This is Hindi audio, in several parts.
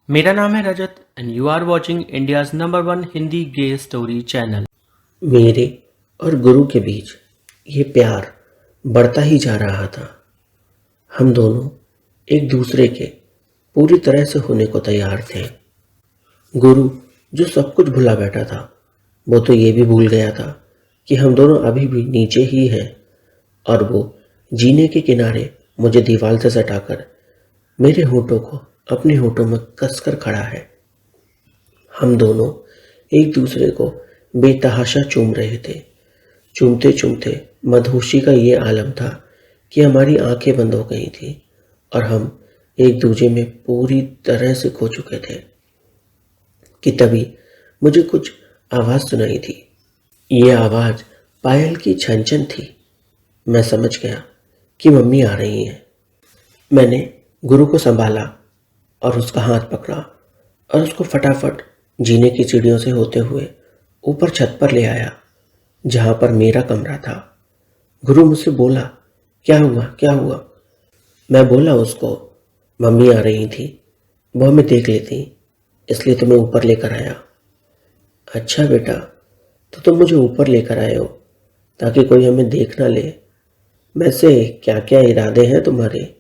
मेरा नाम है Rajat and you are watching India's number one Hindi gay story channel. मेरे और गुरु के बीच ये प्यार बढ़ता ही जा रहा था। हम दोनों एक दूसरे के पूरी तरह से होने को तैयार थे। गुरु जो सब कुछ भुला बैठा था, वो तो ये भी भूल गया था कि हम दोनों अभी भी नीचे ही हैं, और वो जीने के किनारे मुझे दीवार से सटाकर मेरे होठों को अपने होठों में कसकर खड़ा है। हम दोनों एक दूसरे को बेतहाशा चूम रहे थे। चूमते चूमते मदहोशी का ये आलम था कि हमारी आंखें बंद हो गई थी और हम एक दूसरे में पूरी तरह से खो चुके थे कि तभी मुझे कुछ आवाज़ सुनाई थी। ये आवाज़ पायल की छनछन थी। मैं समझ गया कि मम्मी आ रही हैं। मैंने गुरु को संभाला और उसका हाथ पकड़ा और उसको फटाफट जीने की सीढ़ियों से होते हुए ऊपर छत पर ले आया, जहां पर मेरा कमरा था। गुरु मुझसे बोला, क्या हुआ क्या हुआ? मैं बोला उसको, मम्मी आ रही थी, वो हमें देख लेती, इसलिए तुम्हें ऊपर लेकर आया। अच्छा बेटा, तो तुम मुझे ऊपर लेकर आए हो ताकि कोई हमें देख ना ले। वैसे क्या क्या इरादे हैं तुम्हारे?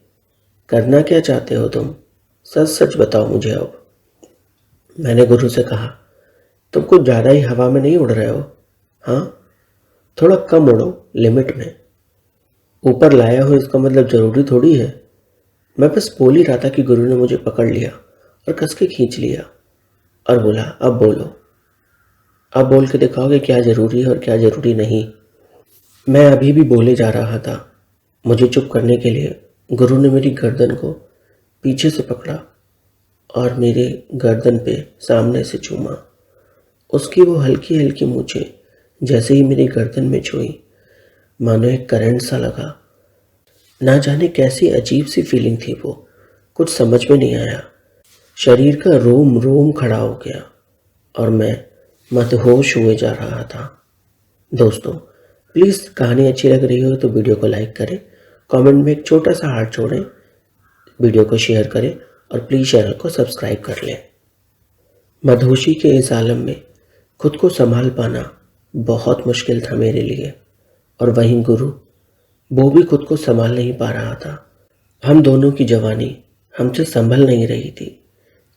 करना क्या चाहते हो तुम? सच सच बताओ मुझे अब। मैंने गुरु से कहा, तुम कुछ ज़्यादा ही हवा में नहीं उड़ रहे हो? हाँ, थोड़ा कम उड़ो, लिमिट में। ऊपर लाया हो इसका मतलब जरूरी थोड़ी है। मैं बस बोल ही रहा था कि गुरु ने मुझे पकड़ लिया और कस के खींच लिया और बोला, अब बोलो, अब बोल के दिखाओगे क्या जरूरी है और क्या जरूरी नहीं। मैं अभी भी बोले जा रहा था। मुझे चुप करने के लिए गुरु ने मेरी गर्दन को पीछे से पकड़ा और मेरे गर्दन पे सामने से चूमा। उसकी वो हल्की हल्की मूछें जैसे ही मेरी गर्दन में छुई, मानो एक करंट सा लगा। ना जाने कैसी अजीब सी फीलिंग थी वो, कुछ समझ में नहीं आया। शरीर का रोम रोम खड़ा हो गया और मैं मदहोश हुए जा रहा था। दोस्तों, प्लीज़ कहानी अच्छी लग रही हो तो वीडियो को लाइक करें, कमेंट में एक छोटा सा हार्ट छोड़ें, वीडियो को शेयर करें और प्लीज़ चैनल को सब्सक्राइब कर लें। मदहोशी के इस आलम में खुद को संभाल पाना बहुत मुश्किल था मेरे लिए, और वहीं गुरु, वो भी खुद को संभाल नहीं पा रहा था। हम दोनों की जवानी हमसे संभल नहीं रही थी।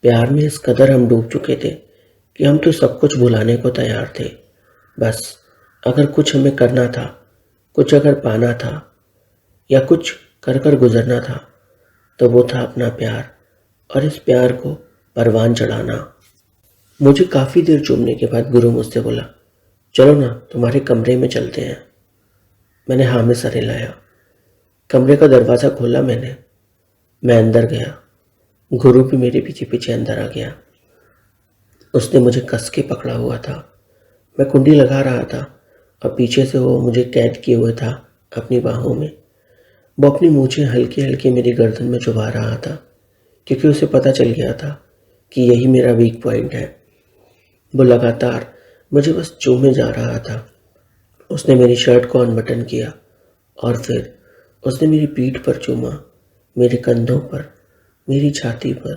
प्यार में इस कदर हम डूब चुके थे कि हम तो सब कुछ भुलाने को तैयार थे। बस अगर कुछ हमें करना था, कुछ अगर पाना था या कुछ कर कर गुजरना था, तो वो था अपना प्यार, और इस प्यार को परवान चढ़ाना। मुझे काफ़ी देर चूमने के बाद गुरु मुझसे बोला, चलो ना तुम्हारे कमरे में चलते हैं। मैंने हाँ में सर हिलाया। कमरे का दरवाज़ा खोला मैंने। मैं अंदर गया। गुरु भी मेरे पीछे पीछे अंदर आ गया। उसने मुझे कस के पकड़ा हुआ था। मैं कुंडी लगा रहा था और पीछे से वो मुझे कैद किए हुए था अपनी बाहों में। वो अपनी मूछें हल्की हल्की मेरी गर्दन में चुभा रहा था, क्योंकि उसे पता चल गया था कि यही मेरा वीक पॉइंट है। वो लगातार मुझे बस चूमे जा रहा था। उसने मेरी शर्ट को अनबटन किया और फिर उसने मेरी पीठ पर चूमा, मेरे कंधों पर, मेरी छाती पर,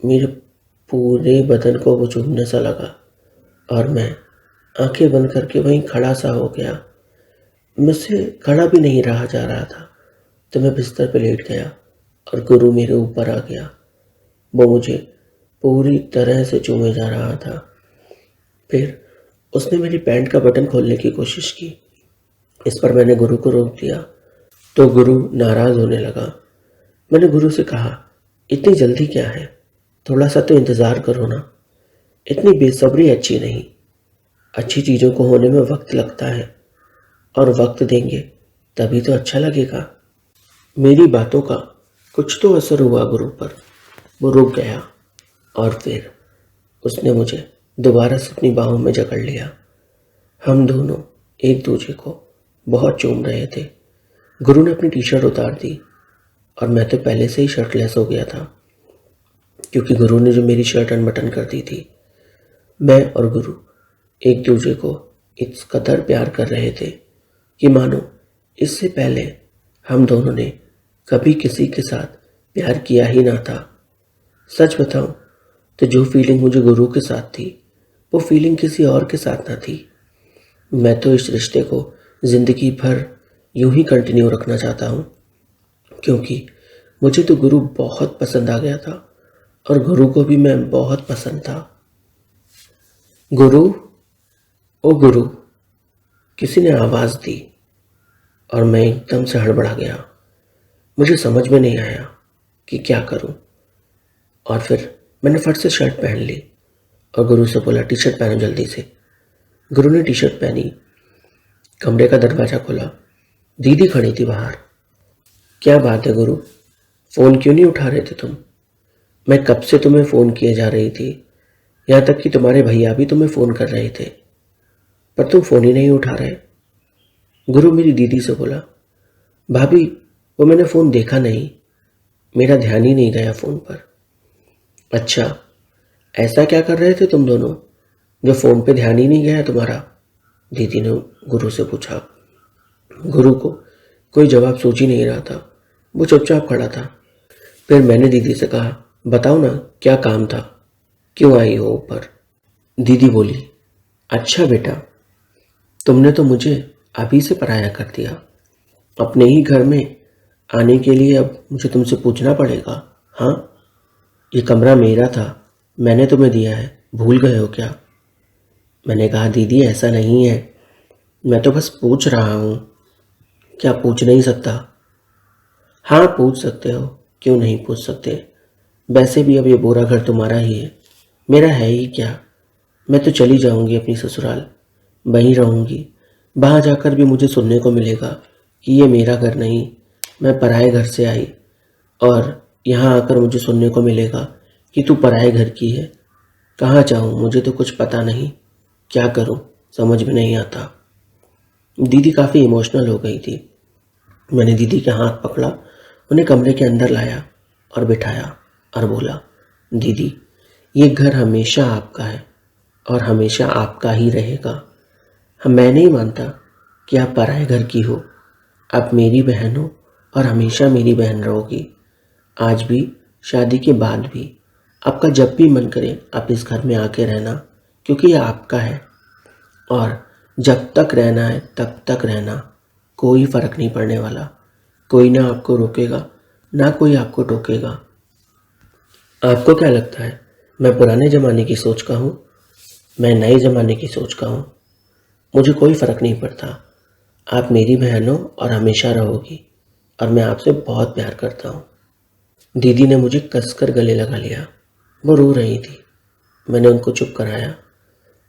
मेरे पूरे बदन को वो चूमने सा लगा और मैं आंखें बंद करके वहीं खड़ा सा हो गया। मुझसे खड़ा भी नहीं रहा जा रहा था, तो मैं बिस्तर पर लेट गया और गुरु मेरे ऊपर आ गया। वो मुझे पूरी तरह से चूमे जा रहा था। फिर उसने मेरी पैंट का बटन खोलने की कोशिश की। इस पर मैंने गुरु को रोक दिया तो गुरु नाराज होने लगा। मैंने गुरु से कहा, इतनी जल्दी क्या है, थोड़ा सा तो इंतज़ार करो ना। इतनी बेसब्री अच्छी नहीं। अच्छी चीज़ों को होने में वक्त लगता है, और वक्त देंगे तभी तो अच्छा लगेगा। मेरी बातों का कुछ तो असर हुआ गुरु पर। वो रुक गया और फिर उसने मुझे दोबारा से अपनी बाहों में जकड़ लिया। हम दोनों एक दूसरे को बहुत चूम रहे थे। गुरु ने अपनी टी शर्ट उतार दी और मैं तो पहले से ही शर्टलेस हो गया था, क्योंकि गुरु ने जो मेरी शर्ट अनबटन कर दी थी। मैं और गुरु एक दूसरे को इस कदर प्यार कर रहे थे कि मानो इससे पहले हम दोनों ने कभी किसी के साथ प्यार किया ही ना था। सच बताऊं तो जो फीलिंग मुझे गुरु के साथ थी वो फीलिंग किसी और के साथ ना थी। मैं तो इस रिश्ते को ज़िंदगी भर यूं ही कंटिन्यू रखना चाहता हूं, क्योंकि मुझे तो गुरु बहुत पसंद आ गया था और गुरु को भी मैं बहुत पसंद था। गुरु, ओ गुरु, किसी ने आवाज़ दी और मैं एकदम से हड़बड़ा गया। मुझे समझ में नहीं आया कि क्या करूं, और फिर मैंने फट से शर्ट पहन ली और गुरु से बोला, टी शर्ट पहनो जल्दी से। गुरु ने टी शर्ट पहनी, कमरे का दरवाज़ा खोला। दीदी खड़ी थी बाहर। क्या बात है गुरु, फ़ोन क्यों नहीं उठा रहे थे तुम? मैं कब से तुम्हें फ़ोन किए जा रही थी, यहाँ तक कि तुम्हारे भैया भी तुम्हें फ़ोन कर रहे थे, पर तुम फ़ोन ही नहीं उठा रहे। गुरु मेरी दीदी से बोला, भाभी वो मैंने फ़ोन देखा नहीं, मेरा ध्यान ही नहीं गया फ़ोन पर। अच्छा, ऐसा क्या कर रहे थे तुम दोनों जो फ़ोन पे ध्यान ही नहीं गया तुम्हारा? दीदी ने गुरु से पूछा। गुरु को कोई जवाब सूझ ही नहीं रहा था, वो चुपचाप खड़ा था। फिर मैंने दीदी से कहा, बताओ ना क्या काम था, क्यों आई हो ऊपर? दीदी बोली, अच्छा बेटा, तुमने तो मुझे अभी से पराया कर दिया। अपने ही घर में आने के लिए अब मुझे तुमसे पूछना पड़ेगा? हाँ, ये कमरा मेरा था, मैंने तुम्हें दिया है, भूल गए हो क्या? मैंने कहा, दीदी ऐसा नहीं है, मैं तो बस पूछ रहा हूँ। क्या पूछ नहीं सकता? हाँ पूछ सकते हो, क्यों नहीं पूछ सकते? वैसे भी अब ये पूरा घर तुम्हारा ही है, मेरा है ही क्या। मैं तो चली जाऊंगी अपनी ससुराल, वहीं रहूंगी। वहाँ जाकर भी मुझे सुनने को मिलेगा कि ये मेरा घर नहीं, मैं पराए घर से आई, और यहाँ आकर मुझे सुनने को मिलेगा कि तू पराए घर की है। कहाँ जाऊँ, मुझे तो कुछ पता नहीं, क्या करूँ समझ में नहीं आता। दीदी काफ़ी इमोशनल हो गई थी। मैंने दीदी के हाथ पकड़ा, उन्हें कमरे के अंदर लाया और बिठाया और बोला, दीदी ये घर हमेशा आपका है और हमेशा आपका ही रहेगा। मैं नहीं मानता कि आप पराए घर की हो, आप मेरी बहन हो और हमेशा मेरी बहन रहोगी। आज भी, शादी के बाद भी, आपका जब भी मन करे आप इस घर में आके रहना, क्योंकि ये आपका है और जब तक रहना है तब तक रहना, कोई फ़र्क नहीं पड़ने वाला। कोई ना आपको रोकेगा, ना कोई आपको टोकेगा। आपको क्या लगता है मैं पुराने ज़माने की सोच का हूँ? मैं नए ज़माने की सोच का हूँ। मुझे कोई फ़र्क नहीं पड़ता, आप मेरी बहन हो और हमेशा रहोगी, और मैं आपसे बहुत प्यार करता हूँ। दीदी ने मुझे कसकर गले लगा लिया। वो रो रही थी। मैंने उनको चुप कराया।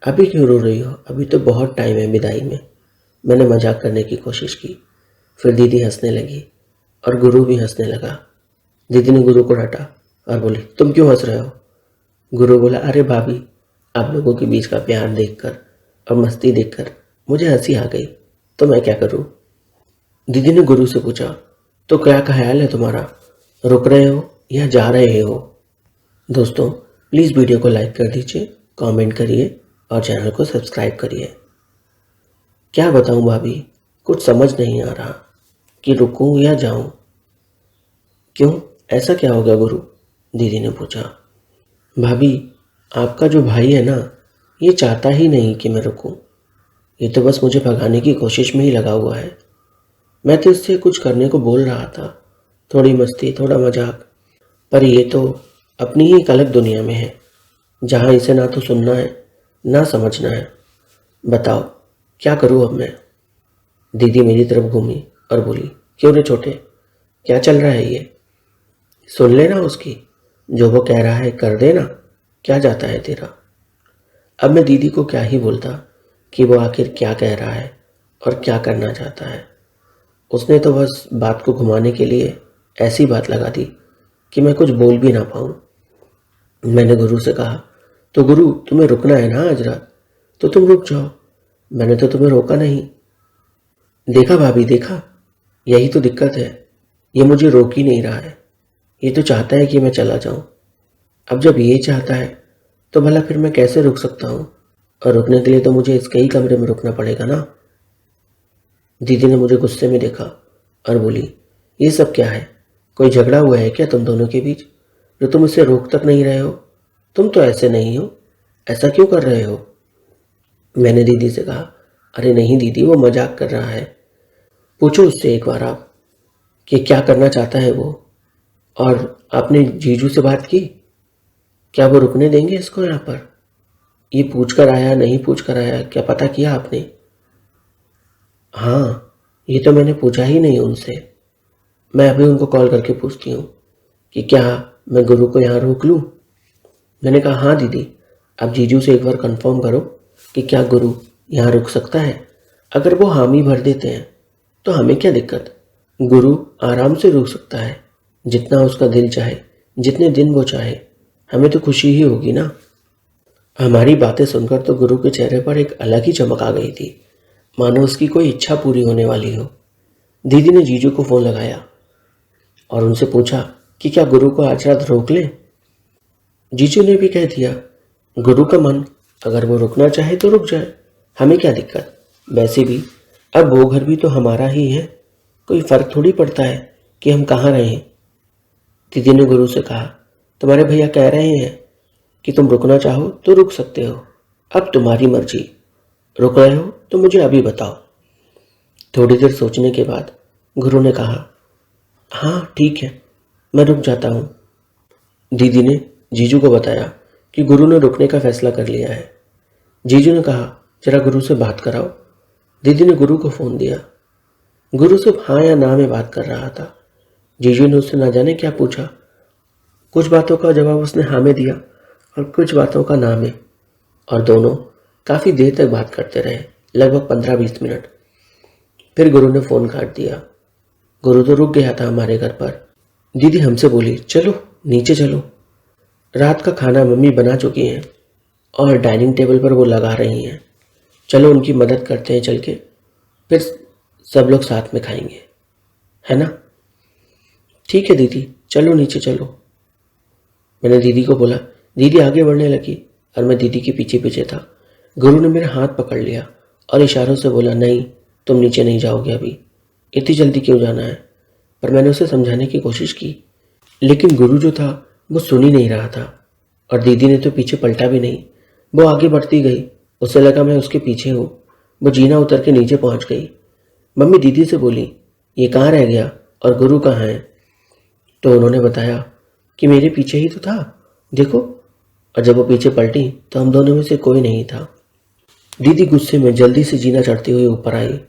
अभी क्यों रो रही हो, अभी तो बहुत टाइम है विदाई में। मैंने मजाक करने की कोशिश की। फिर दीदी हंसने लगी और गुरु भी हंसने लगा। दीदी ने गुरु को डांटा और बोली, तुम क्यों हंस रहे हो? गुरु बोला, अरे भाभी, आप लोगों के बीच का प्यार देखकर और मस्ती देखकर मुझे हंसी आ गई, तो मैं क्या करूं? दीदी ने गुरु से पूछा, तो क्या ख्याल है तुम्हारा, रुक रहे हो या जा रहे हो? दोस्तों प्लीज़ वीडियो को लाइक कर दीजिए, कमेंट करिए और चैनल को सब्सक्राइब करिए। क्या बताऊं भाभी, कुछ समझ नहीं आ रहा कि रुकूं या जाऊं। क्यों, ऐसा क्या हो गया गुरु? दीदी ने पूछा। भाभी, आपका जो भाई है ना, ये चाहता ही नहीं कि मैं रुकूं। ये तो बस मुझे भगाने की कोशिश में ही लगा हुआ है। मैं तो इससे कुछ करने को बोल रहा था, थोड़ी मस्ती, थोड़ा मजाक, पर ये तो अपनी ही एक अलग दुनिया में है, जहाँ इसे ना तो सुनना है ना समझना है। बताओ क्या करूँ अब मैं? दीदी मेरी तरफ घूमी और बोली, क्यों रे छोटे, क्या चल रहा है ये? सुन लेना उसकी, जो वो कह रहा है कर देना, क्या जाता है तेरा? अब मैं दीदी को क्या ही बोलता कि वो आखिर क्या कह रहा है और क्या करना चाहता है। उसने तो बस बात को घुमाने के लिए ऐसी बात लगा दी कि मैं कुछ बोल भी ना पाऊँ। मैंने गुरु से कहा, तो गुरु तुम्हें रुकना है ना आज रात, तो तुम रुक जाओ, मैंने तो तुम्हें रोका नहीं। देखा भाभी, देखा, यही तो दिक्कत है, ये मुझे रोक ही नहीं रहा है। ये तो चाहता है कि मैं चला जाऊं। अब जब ये चाहता है तो भला फिर मैं कैसे रुक सकता हूँ? और रुकने के लिए तो मुझे इसके ही कमरे में रुकना पड़ेगा ना। दीदी ने मुझे गुस्से में देखा और बोली, ये सब क्या है, कोई झगड़ा हुआ है क्या तुम दोनों के बीच? जो तुम उसे रोक तक नहीं रहे हो। तुम तो ऐसे नहीं हो, ऐसा क्यों कर रहे हो? मैंने दीदी से कहा, अरे नहीं दीदी, वो मजाक कर रहा है। पूछो उससे एक बार आप कि क्या करना चाहता है वो। और आपने जीजू से बात की? क्या वो रुकने देंगे इसको यहाँ पर? ये पूछ कर आया नहीं पूछ कर आया, क्या पता किया आपने? हाँ, ये तो मैंने पूछा ही नहीं उनसे। मैं अभी उनको कॉल करके पूछती हूँ कि क्या मैं गुरु को यहाँ रोक लूँ। मैंने कहा, हाँ दीदी, आप जीजू से एक बार कंफर्म करो कि क्या गुरु यहाँ रुक सकता है। अगर वो हामी भर देते हैं तो हमें क्या दिक्कत। गुरु आराम से रुक सकता है, जितना उसका दिल चाहे, जितने दिन वो चाहे। हमें तो खुशी ही होगी ना। हमारी बातें सुनकर तो गुरु के चेहरे पर एक अलग ही चमक आ गई थी, मानो उसकी कोई इच्छा पूरी होने वाली हो। दीदी ने जीजू को फोन लगाया और उनसे पूछा कि क्या गुरु को आज रात रोक लें। जीजू ने भी कह दिया, गुरु का मन, अगर वो रुकना चाहे तो रुक जाए, हमें क्या दिक्कत। वैसे भी अब वो घर भी तो हमारा ही है, कोई फर्क थोड़ी पड़ता है कि हम कहाँ रहें। दीदी ने गुरु से कहा, तुम्हारे भैया कह रहे हैं कि तुम रुकना चाहो तो रुक सकते हो, अब तुम्हारी मर्जी। रुक रहे हो तो मुझे अभी बताओ। थोड़ी देर सोचने के बाद गुरु ने कहा, हाँ ठीक है, मैं रुक जाता हूँ। दीदी ने जीजू को बताया कि गुरु ने रुकने का फैसला कर लिया है। जीजू ने कहा, जरा गुरु से बात कराओ। दीदी ने गुरु को फोन दिया। गुरु सिर्फ हाँ या ना में बात कर रहा था। जीजू ने उससे ना जाने क्या पूछा। कुछ बातों का जवाब उसने हाँ में दिया और कुछ बातों का ना में, और दोनों काफ़ी देर तक बात करते रहे, लगभग 15-20 मिनट। फिर गुरु ने फ़ोन काट दिया। गुरु तो रुक गया था हमारे घर पर। दीदी हमसे बोली, चलो नीचे चलो, रात का खाना मम्मी बना चुकी हैं और डाइनिंग टेबल पर वो लगा रही हैं। चलो उनकी मदद करते हैं चल के, फिर सब लोग साथ में खाएंगे, है ना? ठीक है दीदी, चलो नीचे चलो। मैंने दीदी को बोला। दीदी आगे बढ़ने लगी और मैं दीदी के पीछे पीछे था। गुरु ने मेरा हाथ पकड़ लिया और इशारों से बोला, नहीं तुम नीचे नहीं जाओगे अभी, इतनी जल्दी क्यों जाना है। पर मैंने उसे समझाने की कोशिश की, लेकिन गुरु जो था वो सुन ही नहीं रहा था। और दीदी ने तो पीछे पलटा भी नहीं, वो आगे बढ़ती गई। उसे लगा मैं उसके पीछे हूँ। वो जीना उतर के नीचे पहुँच गई। मम्मी दीदी से बोली, ये कहाँ रह गया और गुरु कहाँ है? तो उन्होंने बताया कि मेरे पीछे ही तो था, देखो। और जब वो पीछे पलटी तो हम दोनों में से कोई नहीं था। दीदी गुस्से में जल्दी से जीना चढ़ती हुई ऊपर आई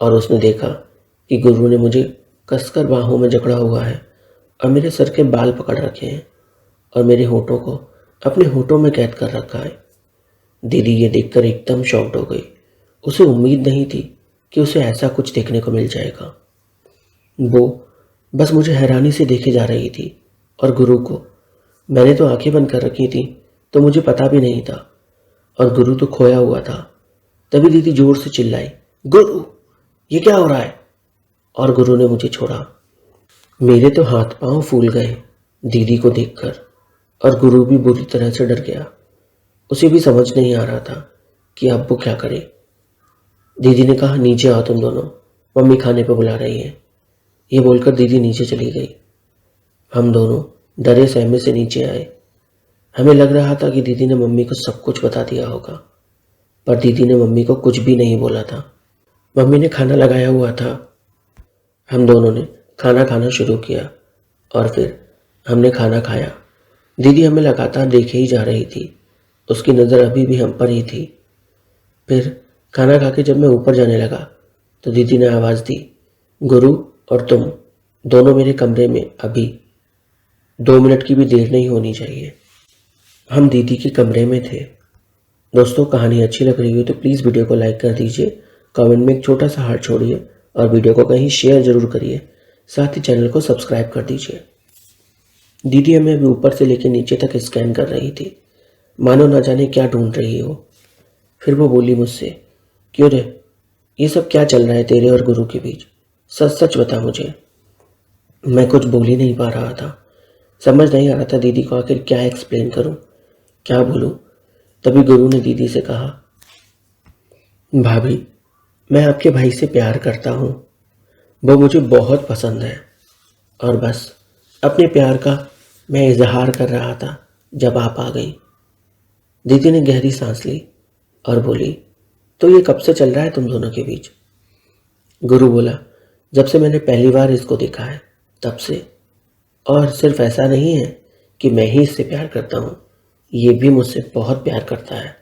और उसने देखा कि गुरु ने मुझे कसकर बाहों में जकड़ा हुआ है और मेरे सर के बाल पकड़ रखे हैं और मेरे होठों को अपने होठों में कैद कर रखा है। दीदी ये देखकर एकदम शॉक्ड हो गई। उसे उम्मीद नहीं थी कि उसे ऐसा कुछ देखने को मिल जाएगा। वो बस मुझे हैरानी से देखे जा रही थी और गुरु को। मैंने तो आंखें बंद कर रखी थी तो मुझे पता भी नहीं था, और गुरु तो खोया हुआ था। तभी दीदी जोर से चिल्लाई, गुरु ये क्या हो रहा है? और गुरु ने मुझे छोड़ा। मेरे तो हाथ पांव फूल गए दीदी को देखकर, और गुरु भी बुरी तरह से डर गया। उसे भी समझ नहीं आ रहा था कि अब वो क्या करे। दीदी ने कहा, नीचे आओ तुम दोनों, मम्मी खाने पर बुला रही है। ये बोलकर दीदी नीचे चली गई। हम दोनों डरे सहमे से नीचे आए। हमें लग रहा था कि दीदी ने मम्मी को सब कुछ बता दिया होगा, पर दीदी ने मम्मी को कुछ भी नहीं बोला था। मम्मी ने खाना लगाया हुआ था। हम दोनों ने खाना खाना शुरू किया और फिर हमने खाना खाया। दीदी हमें लगातार देखे ही जा रही थी, उसकी नज़र अभी भी हम पर ही थी। फिर खाना खा के जब मैं ऊपर जाने लगा तो दीदी ने आवाज़ दी, गुरु और तुम दोनों मेरे कमरे में अभी 2 मिनट की भी देर नहीं होनी चाहिए। हम दीदी के कमरे में थे। दोस्तों, कहानी अच्छी लग रही हो तो प्लीज़ वीडियो को लाइक कर दीजिए, कमेंट में एक छोटा सा हार्ट छोड़िए और वीडियो को कहीं शेयर ज़रूर करिए। साथ ही चैनल को सब्सक्राइब कर दीजिए। दीदी हमें अभी ऊपर से लेकर नीचे तक स्कैन कर रही थी, मानो ना जाने क्या ढूंढ रही हो। फिर वो बोली मुझसे, क्यों रे, ये सब क्या चल रहा है तेरे और गुरु के बीच? सच सच बता मुझे। मैं कुछ बोल ही नहीं पा रहा था। समझ नहीं आ रहा था दीदी को आखिर क्या एक्सप्लेन करूं, क्या बोलूं। तभी गुरु ने दीदी से कहा, भाभी मैं आपके भाई से प्यार करता हूं, वो मुझे बहुत पसंद है, और बस अपने प्यार का मैं इजहार कर रहा था जब आप आ गई। दीदी ने गहरी सांस ली और बोली, तो ये कब से चल रहा है तुम दोनों के बीच? गुरु बोला, जब से मैंने पहली बार इसको देखा है तब से। और सिर्फ ऐसा नहीं है कि मैं ही इससे प्यार करता हूँ, ये भी मुझसे बहुत प्यार करता है।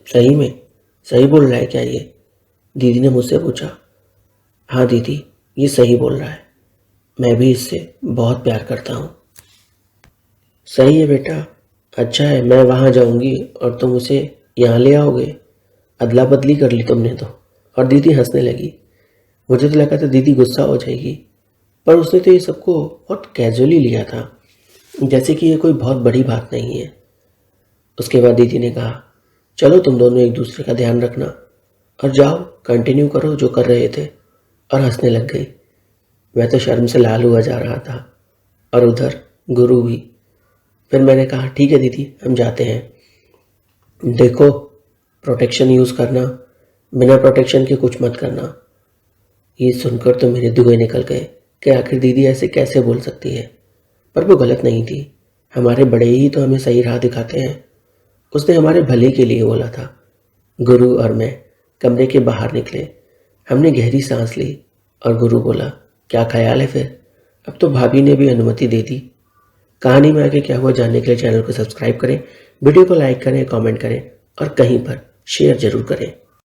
सही में? सही बोल रहा है क्या ये? दीदी ने मुझसे पूछा। हाँ दीदी, ये सही बोल रहा है, मैं भी इससे बहुत प्यार करता हूँ। सही है बेटा, अच्छा है, मैं वहाँ जाऊँगी और तुम उसे यहाँ ले आओगे। अदला बदली कर ली तुमने तो। और दीदी हंसने लगी। मुझे तो लगा था दीदी गुस्सा हो जाएगी, पर उसने तो ये सबको बहुत कैजुअली लिया था, जैसे कि ये कोई बहुत बड़ी बात नहीं है। उसके बाद दीदी ने कहा, चलो तुम दोनों एक दूसरे का ध्यान रखना और जाओ कंटिन्यू करो जो कर रहे थे। और हंसने लग गई। मैं तो शर्म से लाल हुआ जा रहा था और उधर गुरु भी। फिर मैंने कहा, ठीक है दीदी, हम जाते हैं। देखो, प्रोटेक्शन यूज़ करना, बिना प्रोटेक्शन के कुछ मत करना। ये सुनकर तो मेरे धुएं निकल गए कि आखिर दीदी ऐसे कैसे बोल सकती है। पर वो गलत नहीं थी, हमारे बड़े ही तो हमें सही राह दिखाते हैं। उसने हमारे भले के लिए बोला था। गुरु और मैं कमरे के बाहर निकले। हमने गहरी सांस ली और गुरु बोला, क्या ख्याल है फिर? अब तो भाभी ने भी अनुमति दे दी। कहानी में आगे क्या हुआ जानने के लिए चैनल को सब्सक्राइब करें, वीडियो को लाइक करें, कमेंट करें और कहीं पर शेयर जरूर करें।